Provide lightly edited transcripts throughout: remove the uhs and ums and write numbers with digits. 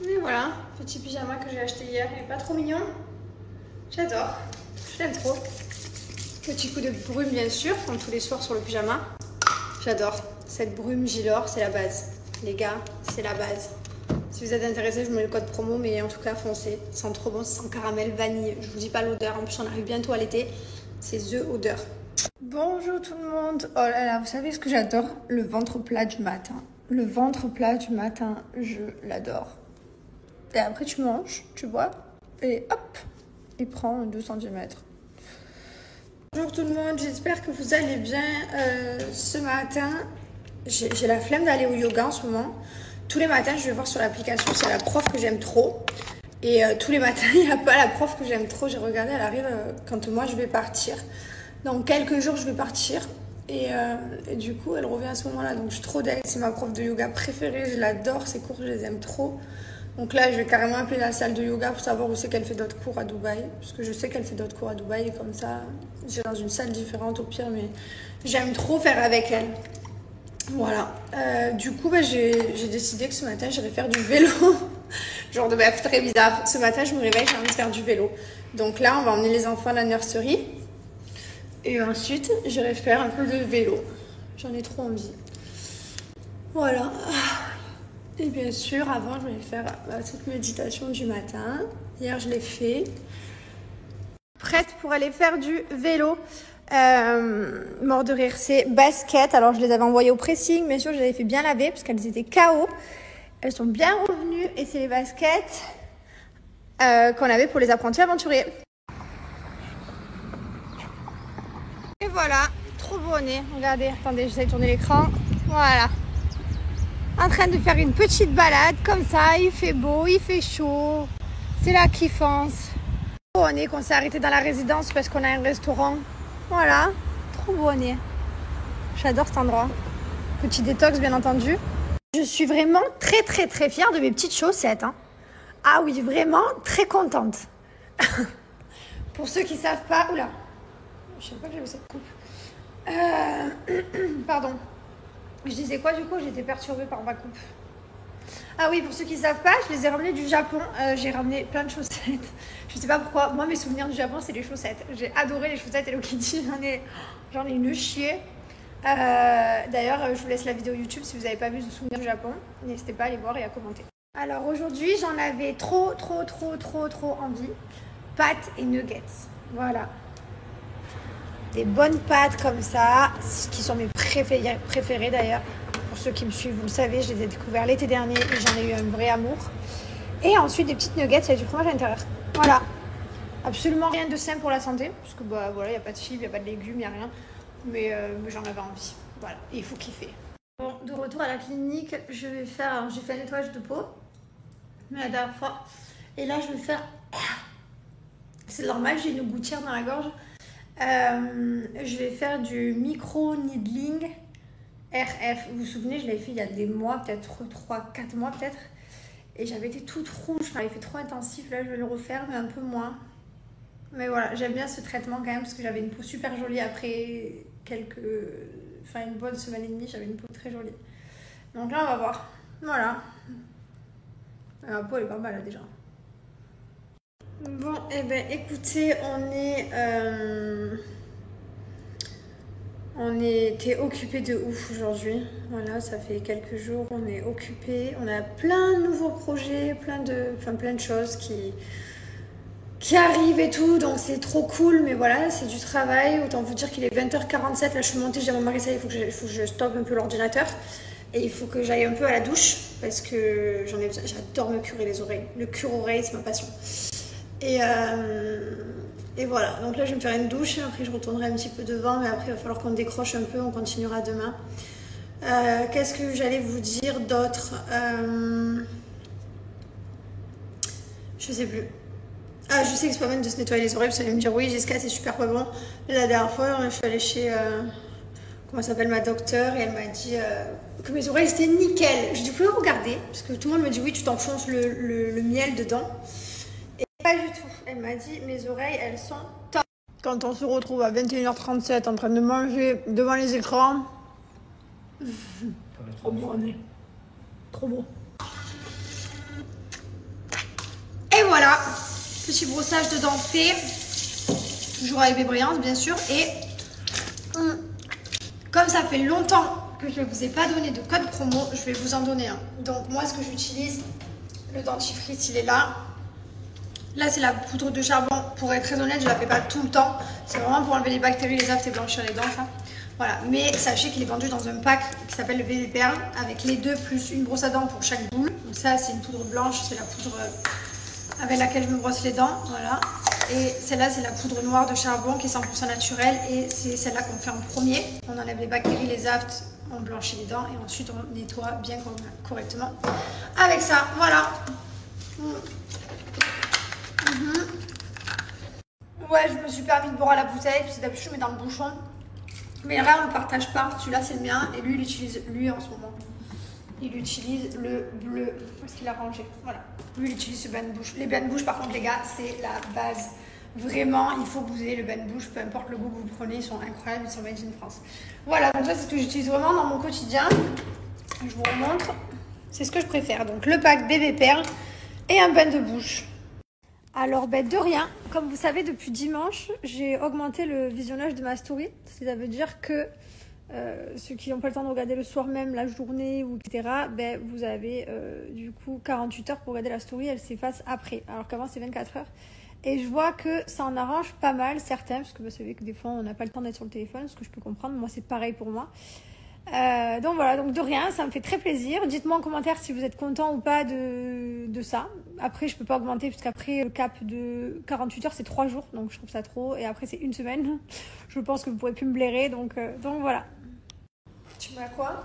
Et voilà, petit pyjama que j'ai acheté hier. Il est pas trop mignon. J'adore. Je l'aime trop. Petit coup de brume bien sûr, comme tous les soirs sur le pyjama. J'adore. Cette brume Gilor, c'est la base. Les gars, c'est la base. Si vous êtes intéressés, je vous mets le code promo, mais en tout cas, foncez. Ça sent trop bon, ça sent caramel, vanille. Je vous dis pas l'odeur, en plus on arrive bientôt à l'été. C'est the odeur. Bonjour tout le monde. Oh là là, vous savez ce que j'adore? Le ventre plat du matin. Le ventre plat du matin, je l'adore. Et après tu manges, tu bois, et hop, il prend 2 cm. Bonjour tout le monde, j'espère que vous allez bien. Ce matin, j'ai la flemme d'aller au yoga en ce moment. Tous les matins, je vais voir sur l'application s'il y a la prof que j'aime trop. Et tous les matins, il n'y a pas la prof que j'aime trop. J'ai regardé, elle arrive quand moi je vais partir. Dans quelques jours, je vais partir. Et du coup, elle revient à ce moment-là. Donc je suis trop dingue. C'est ma prof de yoga préférée. Je l'adore. Ses cours, je les aime trop. Donc là, je vais carrément appeler la salle de yoga pour savoir où c'est qu'elle fait d'autres cours à Dubaï. Parce que je sais qu'elle fait d'autres cours à Dubaï. Et comme ça, j'ai dans une salle différente au pire. Mais j'aime trop faire avec elle. Voilà. Du coup, j'ai décidé que ce matin, j'irais faire du vélo. Genre de bref, très bizarre. Ce matin, je me réveille, j'ai envie de faire du vélo. Donc là, on va emmener les enfants à la nurserie. Et ensuite, j'irai faire un peu de vélo. J'en ai trop envie. Voilà. Et bien sûr, avant, je voulais faire cette méditation du matin. Hier, je l'ai fait. Prête pour aller faire du vélo. Mort de rire, c'est baskets. Alors, je les avais envoyées au pressing. Bien sûr, je les avais fait bien laver parce qu'elles étaient KO. Elles sont bien revenues. Et c'est les baskets qu'on avait pour les apprentis aventuriers. Et voilà, trop beau nez. Regardez, attendez, j'essaie de tourner l'écran. Voilà. En train de faire une petite balade comme ça. Il fait beau, il fait chaud. C'est la kiffance. Trop beau nez qu'on s'est arrêté dans la résidence parce qu'on a un restaurant. Voilà, trop beau nez. J'adore cet endroit. Petit détox, bien entendu. Je suis vraiment très très très fière de mes petites chaussettes. Hein. Ah oui, vraiment très contente. Pour ceux qui ne savent pas... Oula. Je ne savais pas que j'avais cette coupe. Pardon. Je disais quoi du coup? J'étais perturbée par ma coupe. Ah oui, pour ceux qui ne savent pas, je les ai ramenées du Japon. J'ai ramené plein de chaussettes. Je ne sais pas pourquoi. Moi, mes souvenirs du Japon, c'est les chaussettes. J'ai adoré les chaussettes Hello Kitty. J'en ai une chier. D'ailleurs, je vous laisse la vidéo YouTube si vous n'avez pas vu ce souvenir du Japon. N'hésitez pas à aller voir et à commenter. Alors aujourd'hui, j'en avais trop envie. Pâtes et nuggets. Voilà. Des bonnes pâtes comme ça, qui sont mes préférées d'ailleurs. Pour ceux qui me suivent, vous le savez, je les ai découverts l'été dernier et j'en ai eu un vrai amour. Et ensuite des petites nuggets avec du fromage à l'intérieur. Voilà. Absolument rien de sain pour la santé, parce que bah voilà, il n'y a pas de fibres, il n'y a pas de légumes, il n'y a rien. Mais j'en avais envie. Voilà, et il faut kiffer. Bon, de retour à la clinique, je vais faire. Alors, j'ai fait un nettoyage de peau, mais la dernière fois. Et là, je vais faire. C'est normal, j'ai une gouttière dans la gorge. Je vais faire du micro-needling RF. Vous vous souvenez, je l'avais fait il y a des mois, peut-être 3-4 mois peut-être. Et j'avais été toute rouge, enfin, il avait fait trop intensif. Là, je vais le refaire, mais un peu moins. Mais voilà, j'aime bien ce traitement quand même parce que j'avais une peau super jolie après une bonne semaine et demie, j'avais une peau très jolie. Donc là, on va voir. Voilà. Ma peau, elle est pas mal là déjà. Bon, eh ben écoutez, on était occupés de ouf aujourd'hui. Voilà, ça fait quelques jours, on est occupés. On a plein de nouveaux projets, plein de choses qui arrivent et tout, donc c'est trop cool, mais voilà, c'est du travail. Autant vous dire qu'il est 20h47, là je suis montée, j'ai mon mari, ça, il faut que je stoppe un peu l'ordinateur. Et il faut que j'aille un peu à la douche, parce que j'en ai besoin, j'adore me curer les oreilles. Le cure-oreille, c'est ma passion. Et voilà, donc là je vais me faire une douche, après je retournerai un petit peu devant, mais après il va falloir qu'on décroche un peu, on continuera demain. Qu'est-ce que j'allais vous dire d'autre? Je sais plus. Ah, je sais que c'est pas mal de se nettoyer les oreilles, vous allez me dire oui Jessica c'est super pas bon. La dernière fois je suis allée chez comment s'appelle ma docteure et elle m'a dit que mes oreilles étaient nickel. Je dis vous pouvez regarder parce que tout le monde me dit oui tu t'enfonces le miel dedans. Et pas du tout. Elle m'a dit mes oreilles elles sont top. Quand on se retrouve à 21h37 en train de manger devant les écrans. Trop beau, on est. Trop beau. voilà, petit brossage de dents fait, toujours avec Bébréance bien sûr. Et comme ça fait longtemps que je ne vous ai pas donné de code promo, je vais vous en donner un. Donc moi ce que j'utilise, le dentifrice il est là. Là c'est la poudre de charbon, pour être très honnête je ne la fais pas tout le temps. C'est vraiment pour enlever les bactéries, les aftes et blanchir les dents ça. Voilà, mais sachez qu'il est vendu dans un pack qui s'appelle le Bébé Perle, avec les deux plus une brosse à dents pour chaque boule. Donc ça c'est une poudre blanche, c'est la poudre avec laquelle je me brosse les dents, voilà. Et celle-là c'est la poudre noire de charbon qui est 100% naturelle et c'est celle-là qu'on fait en premier. On enlève les bactéries, les aftes, on blanchit les dents et ensuite on nettoie bien correctement avec ça, voilà. Ouais, je me suis permis de boire à la bouteille, parce que d'habitude je mets dans le bouchon. Mais là, on ne partage pas. Celui-là, c'est le mien. Et lui, il utilise, lui en ce moment, il utilise le bleu. Où est-ce qu'il a rangé? Voilà. Lui, il utilise ce bain de bouche. Les bains de bouche, par contre, les gars, c'est la base. Vraiment, il faut que vous ayez le bain de bouche. Peu importe le goût que vous prenez, ils sont incroyables. Ils sont made in France. Voilà, donc ça, c'est ce que j'utilise vraiment dans mon quotidien. Je vous remontre. C'est ce que je préfère. Donc, le pack Bébé Perle et un bain de bouche. Alors, de rien, comme vous savez, depuis dimanche, j'ai augmenté le visionnage de ma story. Ça veut dire que ceux qui n'ont pas le temps de regarder le soir même, la journée, ou etc., vous avez du coup 48 heures pour regarder la story, elle s'efface après. Alors qu'avant, c'est 24 heures. Et je vois que ça en arrange pas mal certains, parce que vous savez que des fois, on n'a pas le temps d'être sur le téléphone, ce que je peux comprendre. Moi, c'est pareil pour moi. Donc voilà, donc de rien, ça me fait très plaisir. Dites-moi en commentaire si vous êtes content ou pas de ça. Après, je peux pas augmenter puisqu'après le cap de 48 heures, c'est 3 jours, donc je trouve ça trop. Et après, c'est une semaine. Je pense que vous pourrez plus me blairer, donc voilà. Tu m'as quoi?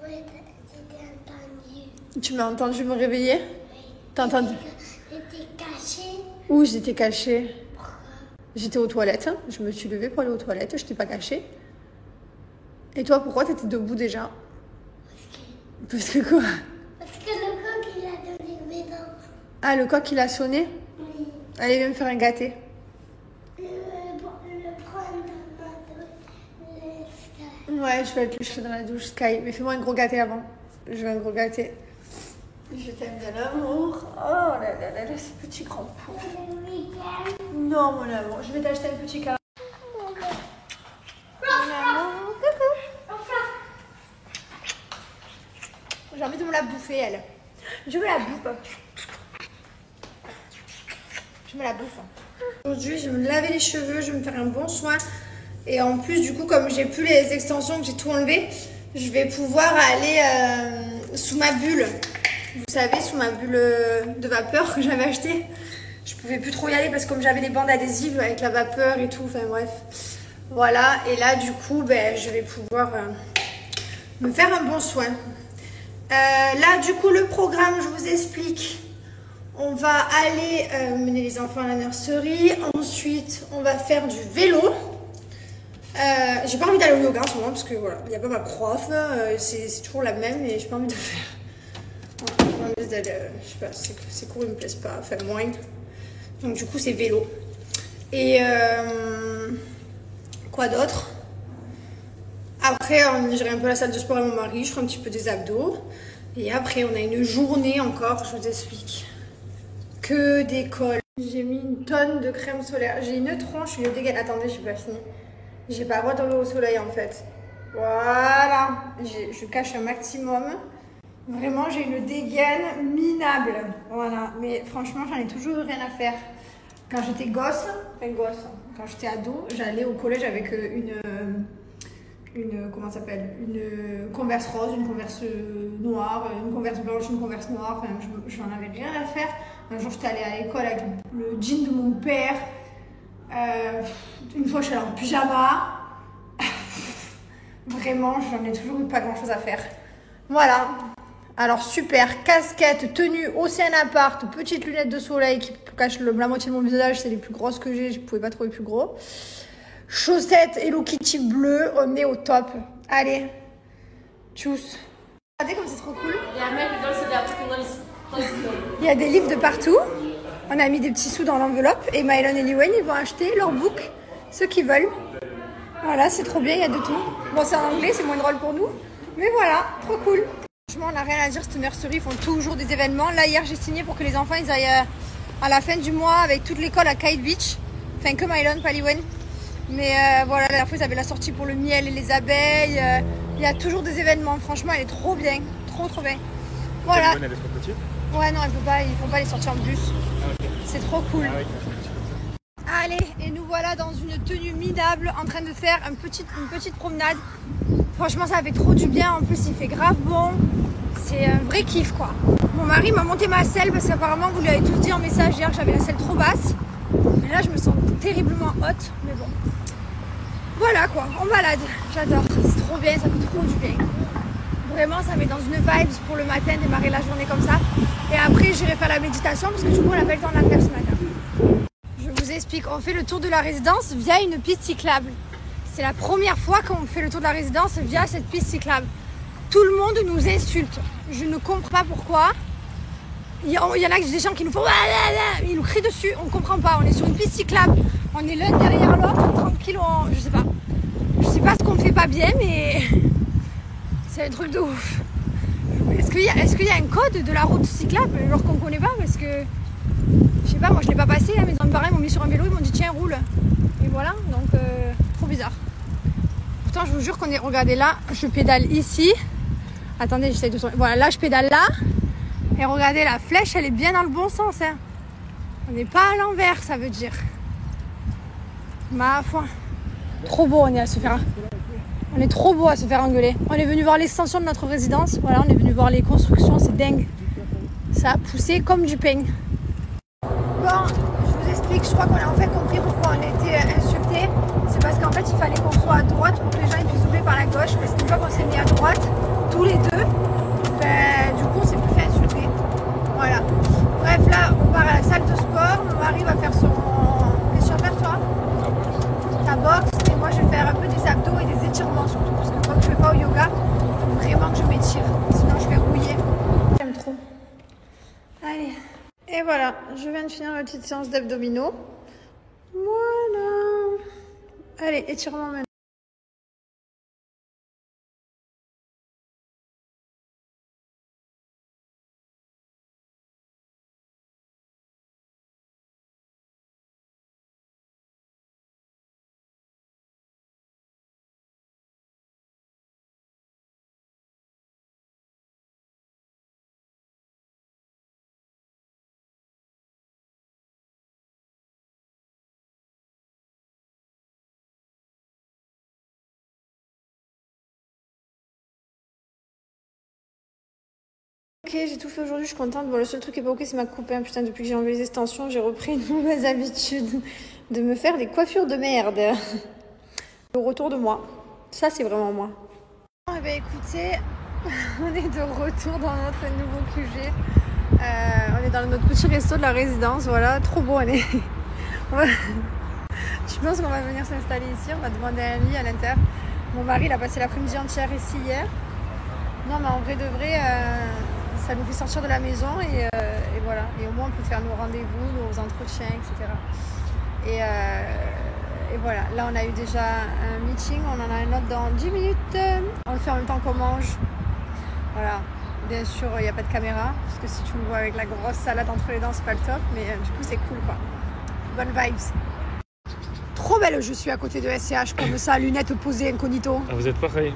Oui, j'étais entendu. Tu m'as entendu me réveiller? Oui. T'as entendu? J'étais cachée. Où j'étais cachée? Pourquoi? J'étais aux toilettes. Je me suis levée pour aller aux toilettes. Je t'ai pas cachée. Et toi, pourquoi t'étais debout déjà? Parce que quoi? Parce que le coq, il a donné mes dents. Ah, le coq, il a sonné? Oui. Allez, viens me faire un gâté. Le prendre dans ma douche. Ouais, je vais être loucher dans la douche, Sky. Mais fais-moi un gros gâté avant. Je veux un gros gâté. Je t'aime de l'amour. Oh là là là là, ce petit grand pot. Le week-end. Non, mon amour. Je vais t'acheter un petit câlin. J'ai envie de me la bouffer, elle. Je me la bouffe. Je me la bouffe. Aujourd'hui, je vais me laver les cheveux, je vais me faire un bon soin. Et en plus, du coup, comme j'ai plus les extensions, que j'ai tout enlevé, je vais pouvoir aller sous ma bulle. Vous savez, sous ma bulle de vapeur que j'avais achetée. Je pouvais plus trop y aller parce que comme j'avais les bandes adhésives avec la vapeur et tout, enfin bref. Voilà, et là, du coup, je vais pouvoir me faire un bon soin. Là, du coup, le programme, je vous explique. On va aller mener les enfants à la nurserie. Ensuite, on va faire du vélo. J'ai pas envie d'aller au yoga en ce moment parce que voilà, il n'y a pas ma prof. C'est toujours la même et j'ai pas envie de faire. J'ai pas envie d'aller. Je sais pas, ces cours ils me plaisent pas. Enfin, moins. Donc, du coup, c'est vélo. Et quoi d'autre? Après, j'irai un peu à la salle de sport avec mon mari, je ferai un petit peu des abdos. Et après, on a une journée encore, je vous explique. Que des cols. J'ai mis une tonne de crème solaire. J'ai une tronche, une dégaine. Attendez, j'ai pas fini. J'ai pas le droit d'aller au soleil en fait. Voilà. Je cache un maximum. Vraiment, j'ai une dégaine minable. Voilà. Mais franchement, j'en ai toujours rien à faire. Quand j'étais gosse, quand j'étais ado, j'allais au collège avec comment ça s'appelle, une Converse rose, une Converse noire, une Converse blanche, une Converse noire. Enfin, je n'en avais rien à faire. Un jour, j'étais allée à l'école avec le jean de mon père. Une fois, je suis allée en pyjama. Vraiment, j'en ai toujours eu pas grand chose à faire. Voilà. Alors, super. Casquette, tenue, océan appart, petites lunettes de soleil qui cachent la moitié de mon visage. C'est les plus grosses que j'ai. Je ne pouvais pas trouver plus gros. Chaussettes Hello Kitty bleu, on est au top. Allez, tchuss. Regardez comme c'est trop cool. Il y a des livres de partout. On a mis des petits sous dans l'enveloppe. Et Mylon et Liwen, ils vont acheter leur book, ceux qui veulent. Voilà, c'est trop bien, il y a de tout. Bon, c'est en anglais, c'est moins drôle pour nous. Mais voilà, trop cool. Franchement, on n'a rien à dire, cette nurserie, ils font toujours des événements. Là, hier, j'ai signé pour que les enfants, ils aillent à la fin du mois avec toute l'école à Kite Beach. Enfin, que Mylon, pas Liwen. Mais voilà, la dernière fois, ils avaient la sortie pour le miel et les abeilles. Il y a toujours des événements. Franchement, elle est trop bien. Trop bien. Voilà. Elle est trop petite. Ouais, non, elle peut pas. Ils font pas les sorties en bus. Ah, okay. C'est trop cool. Ah, oui. Allez, et nous voilà dans une tenue minable en train de faire une petite promenade. Franchement, ça fait trop du bien. En plus, il fait grave bon. C'est un vrai kiff, quoi. Mon mari m'a monté ma selle parce qu'apparemment, vous lui avez tous dit en message hier que j'avais la selle trop basse. Et là, je me sens terriblement haute. Mais bon. Voilà, quoi. On balade. J'adore. C'est trop bien. Ça fait trop du bien. Vraiment, ça met dans une vibe pour le matin, démarrer la journée comme ça. Et après, j'irai faire la méditation parce que du coup, on n'a pas le temps de la faire ce matin. Je vous explique. On fait le tour de la résidence via une piste cyclable. C'est la première fois qu'on fait le tour de la résidence via cette piste cyclable. Tout le monde nous insulte. Je ne comprends pas pourquoi. Il y en a des gens qui nous font... Ils nous crient dessus. On ne comprend pas. On est sur une piste cyclable. On est l'un derrière l'autre, tranquille. Je sais pas. Je sais pas ce qu'on fait pas bien, mais... C'est un truc de ouf. Est-ce qu'il y a un code de la route cyclable alors qu'on ne connaît pas? Parce que... Je sais pas, moi je l'ai pas passé. Mes parents m'ont mis sur un vélo. Ils m'ont dit tiens, roule. Et voilà. Donc, trop bizarre. Pourtant, je vous jure qu'on est... Regardez là, je pédale ici. Attendez, j'essaie de tourner. Voilà, là, je pédale là. Et regardez, la flèche, elle est bien dans le bon sens. Hein. On n'est pas à l'envers, ça veut dire. Ma foi. Trop beau, on est à se faire... On est trop beau à se faire engueuler. On est venu voir l'extension de notre résidence. Voilà, on est venu voir les constructions. C'est dingue. Ça a poussé comme du pain. Bon, je vous explique. Je crois qu'on a en fait compris pourquoi on a été insultés. C'est parce qu'en fait, il fallait qu'on soit à droite pour que les gens puissent doubler par la gauche. Parce qu'une fois qu'on s'est mis à droite, tous les deux, ben, du coup, on s'est plus fait insulter. Voilà. Bref, là, on part à la salle de sport. Mon mari va faire son... Qu'est-ce que tu vas faire, toi? Ta boxe. Et moi, je vais faire un peu des abdos et des étirements surtout. Parce que comme je ne vais pas au yoga, il faut vraiment que je m'étire. Sinon, je vais rouiller. J'aime trop. Allez. Et voilà, je viens de finir ma petite séance d'abdominaux. Voilà. Allez, étirement maintenant. Ok, j'ai tout fait aujourd'hui, je suis contente. Bon, le seul truc qui est pas ok, c'est ma coupe. Hein. Putain, depuis que j'ai enlevé les extensions, j'ai repris une mauvaise habitude de me faire des coiffures de merde. Le retour de moi. Ça, c'est vraiment moi. Eh bien, écoutez, on est de retour dans notre nouveau QG. On est dans notre petit resto de la résidence. Voilà, trop beau, on est. Je pense qu'on va venir s'installer ici. On va demander un lit à l'intérieur. Mon mari, il a passé l'après-midi entière ici hier. Non, mais en vrai de vrai... Ça nous fait sortir de la maison et voilà. Et au moins, on peut faire nos rendez-vous, nos entretiens, etc. Et voilà. Là, on a eu déjà un meeting. On en a un autre dans 10 minutes. On le fait en même temps qu'on mange. Voilà. Bien sûr, il n'y a pas de caméra. Parce que si tu me vois avec la grosse salade entre les dents, c'est pas le top. Mais du coup, c'est cool, quoi. Bonne vibes. Trop belle, je suis à côté de SCH, comme ça, lunettes posées incognito. Ah, vous êtes pareil.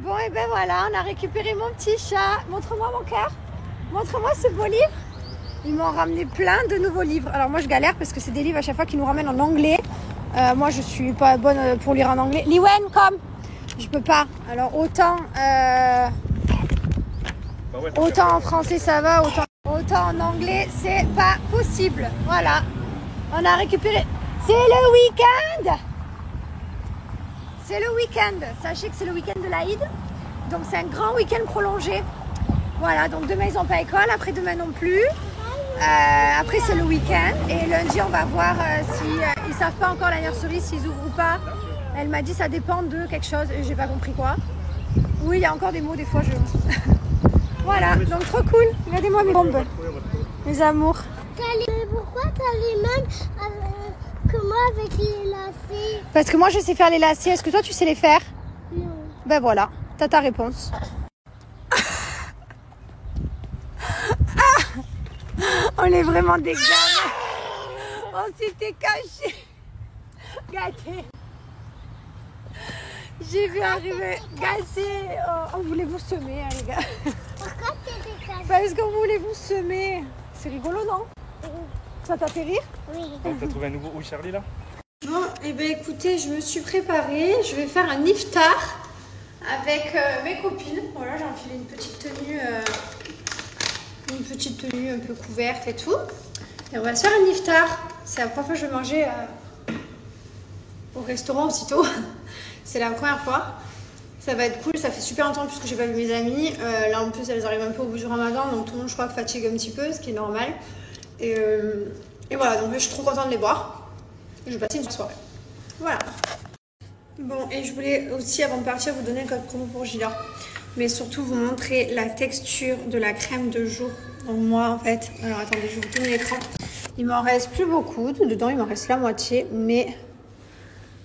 Bon, et ben voilà, on a récupéré mon petit chat. Montre-moi mon cœur. Montre-moi ce beau livre. Ils m'ont ramené plein de nouveaux livres. Alors moi, je galère parce que c'est des livres à chaque fois qu'ils nous ramènent en anglais. Moi, je suis pas bonne pour lire en anglais. Liwen, comme je peux pas. Alors autant en français ça va, autant en anglais c'est pas possible. Voilà. On a récupéré. C'est le week-end. C'est le week-end. Sachez que c'est le week-end de l'Aïd. Donc c'est un grand week-end prolongé. Voilà, donc demain ils n'ont pas école, après-demain non plus. Après c'est le week-end. Et lundi on va voir si ils ne savent pas encore la nurserie, s'ils ouvrent ou pas. Elle m'a dit ça dépend de quelque chose et j'ai pas compris quoi. Oui, il y a encore des mots, des fois je... Voilà, donc trop cool. Regardez-moi mes bombes. Mes amours. Pourquoi t'as les mêmes que moi avec les lacets? Parce que moi je sais faire les lacets. Est-ce que toi tu sais les faire? Non. Ben voilà, t'as ta réponse. On est vraiment des gamins. On s'était caché. Regardez. J'ai vu arriver Gassé. Oh, on voulait vous semer, hein, les gars. Pourquoi t'étais caché? Parce qu'on voulait vous semer. C'est rigolo, non? Ça t'a fait rire? Oui. Donc t'as trouvé un nouveau oui Charlie là? Bon, et ben écoutez, je me suis préparée. Je vais faire un iftar avec mes copines. Voilà, j'ai enfilé une petite tenue un peu couverte et tout. Et on va se faire un iftar. C'est la première fois que je vais manger au restaurant aussitôt. C'est la première fois. Ça va être cool, ça fait super longtemps puisque j'ai pas vu mes amis. Là en plus elles arrivent un peu au bout du ramadan, donc tout le monde je crois fatigue un petit peu, ce qui est normal. Et voilà, donc je suis trop contente de les voir. Et je vais passer une soirée. Voilà. Bon, et je voulais aussi avant de partir vous donner le code promo pour Gila. Mais surtout vous montrer la texture de la crème de jour. Donc moi en fait, alors attendez, je vais vous tourner l'écran. Il m'en reste plus beaucoup, dedans il m'en reste la moitié, mais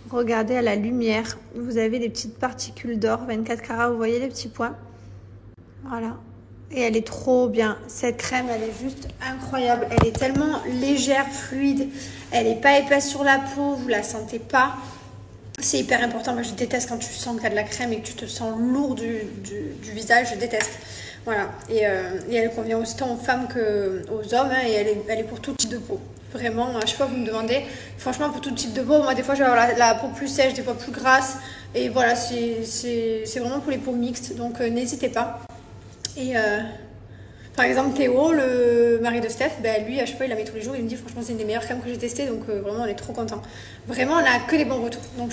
regardez à la lumière, vous avez des petites particules d'or, 24 carats, vous voyez les petits points? Voilà. Et elle est trop bien. Cette crème, elle est juste incroyable. Elle est tellement légère, fluide. Elle n'est pas épaisse sur la peau, vous la sentez pas. C'est hyper important. Moi, je déteste quand tu sens que tu as de la crème et que tu te sens lourd du visage. Je déteste. Voilà. Et elle convient autant aux femmes qu'aux hommes. Hein, et elle est pour tout type de peau. Vraiment, à chaque fois vous me demandez, franchement pour tout type de peau, moi des fois je vais avoir la peau plus sèche, des fois plus grasse, et voilà, c'est vraiment pour les peaux mixtes, donc n'hésitez pas. Et par exemple Théo, le mari de Steph, ben, lui à chaque fois il la met tous les jours, il me dit franchement c'est une des meilleures crèmes que j'ai testées, donc vraiment on est trop content. Vraiment on a que des bons retours, donc